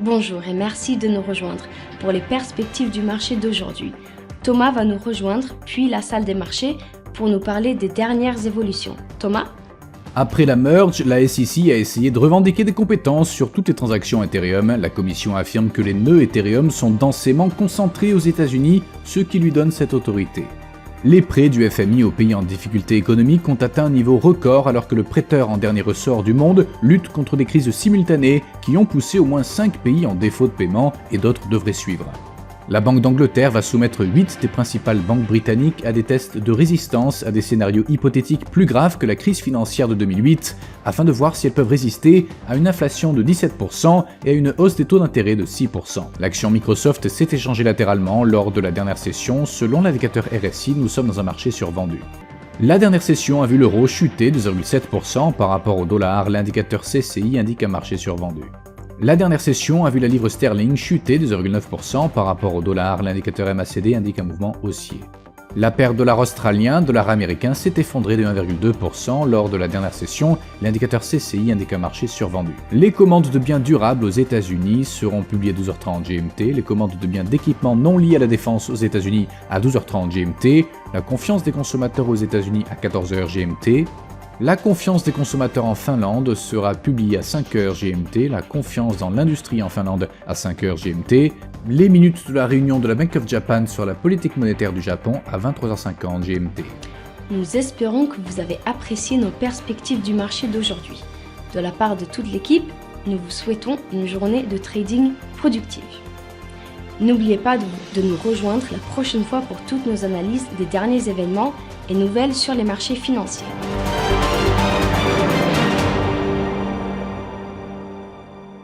Bonjour et merci de nous rejoindre pour les perspectives du marché d'aujourd'hui. Thomas va nous rejoindre, puis la salle des marchés, pour nous parler des dernières évolutions. Thomas ? Après la merge, la SEC a essayé de revendiquer des compétences sur toutes les transactions Ethereum. La commission affirme que les nœuds Ethereum sont densément concentrés aux États-Unis, ce qui lui donne cette autorité. Les prêts du FMI aux pays en difficulté économique ont atteint un niveau record alors que le prêteur en dernier ressort du monde lutte contre des crises simultanées qui ont poussé au moins 5 pays en défaut de paiement et d'autres devraient suivre. La Banque d'Angleterre va soumettre 8 des principales banques britanniques à des tests de résistance à des scénarios hypothétiques plus graves que la crise financière de 2008, afin de voir si elles peuvent résister à une inflation de 17% et à une hausse des taux d'intérêt de 6%. L'action Microsoft s'est échangée latéralement lors de la dernière session. Selon l'indicateur RSI, nous sommes dans un marché survendu. La dernière session a vu l'euro chuter de 0,7% par rapport au dollar. L'indicateur CCI indique un marché survendu. La dernière session a vu la livre sterling chuter de 0,9% par rapport au dollar. L'indicateur MACD indique un mouvement haussier. La paire dollar australien, dollar américain s'est effondrée de 1,2% lors de la dernière session. L'indicateur CCI indique un marché survendu. Les commandes de biens durables aux États-Unis seront publiées à 12h30 GMT. Les commandes de biens d'équipement non liés à la défense aux États-Unis à 12h30 GMT. La confiance des consommateurs aux États-Unis à 14h GMT. La confiance des consommateurs en Finlande sera publiée à 5h GMT, la confiance dans l'industrie en Finlande à 5h GMT, les minutes de la réunion de la Bank of Japan sur la politique monétaire du Japon à 23h50 GMT. Nous espérons que vous avez apprécié nos perspectives du marché d'aujourd'hui. De la part de toute l'équipe, nous vous souhaitons une journée de trading productive. N'oubliez pas de nous rejoindre la prochaine fois pour toutes nos analyses des derniers événements et nouvelles sur les marchés financiers.